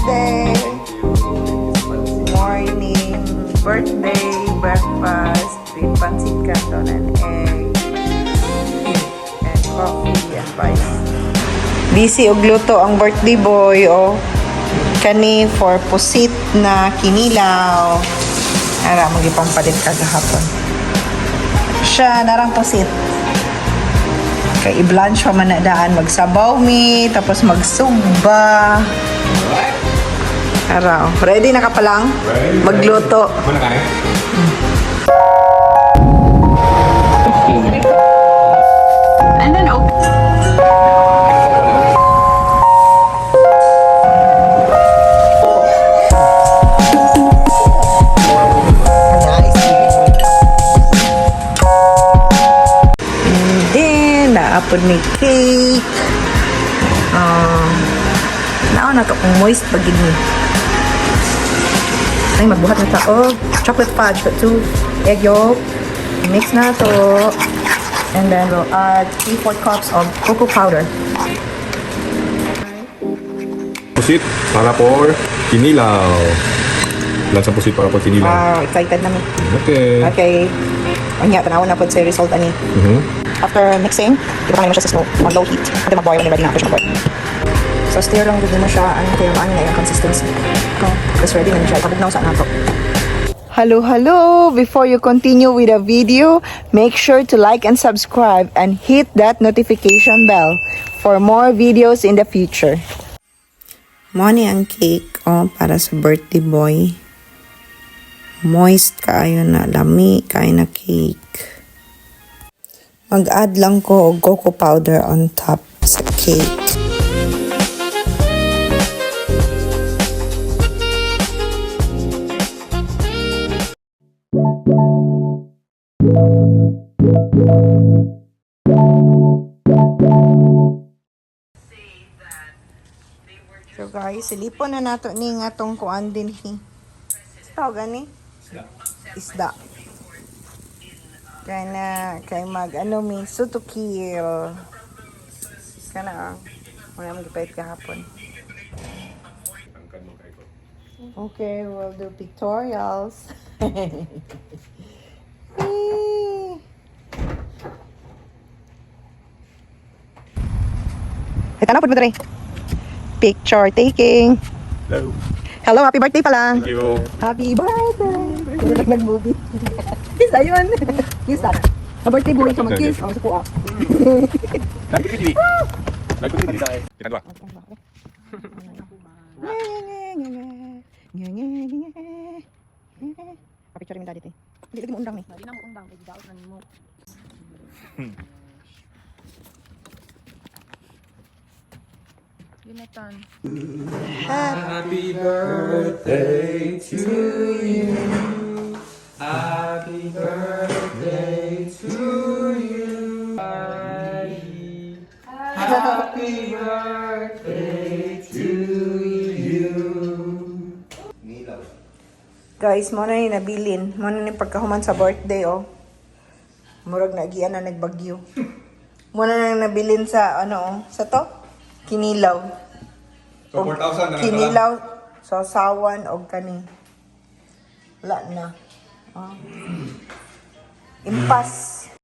birthday! Morning, birthday, breakfast, with pancit canton and egg, and coffee and rice. Busy og luto ang birthday boy, oh. Kani for pusit na kinilaw. Ara, magipampalit ka kahapon. Siya, narang pusit. Kay i-blanch pa man na daan, magsabaw mi, tapos magsugba. Araw. Ready na ka pa lang? Magluto. And then open. Naapod may cake. Naon na to kung moist pagid ni. Ay, magbuhat na ta. Chocolate fudge with 2 egg yolk. Mix na to. And then we'll add 3/4 cups of cocoa powder. Pusit para por kinilaw. Lansa pusit para por kinilaw. Wow, excited na mi. Okay. Okay. Anya, tanawan na po sa result ani. After mixing, iba mo siya sa slow, on low heat. Until mag-boil, when ready na ako siya mag-boil. So stir lang din mo siya, kaya maano na yung consistency. Tapos ready na siya, ipabugnaw sa nato. Hello! Before you continue with the video, make sure to like and subscribe and hit that notification bell for more videos in the future. Money ang cake, para sa birthday boy. Moist kaayo na, lami kaayo na cake. Mag-add lang ko og cocoa powder on top sa cake. So guys, silipon na nato ni nga tong kuan din hi. Tawag gani? Isda. Kay mag mi sutukil. Kana wala mo gipait kahapon. Okay, we'll do pictorials. Ito na po dre. Picture taking. Hello. Hello, happy birthday pala. Thank you. Happy birthday. Nag-movie. Kiss ayun. Kiss na. Birthday boy ka mag-kiss. Sa puwa. Nagpipili. Nagpipili tayo. Kita dua. Picture mo dito. Hindi lagi mo undang ni. Hindi na mo undang, kaya daot na mo. Ginatan. Happy birthday to you. Happy birthday to you. Happy birthday to you. Guys, mo na yung nabilin. Mo na yung pagkahuman sa birthday, oh. Murag na agian na nagbagyo. Mo na yung nabilin sa, sa to? Kinilaw. So 4,000 na Kinilaw, sasawan, o kani. Wala na. Impas.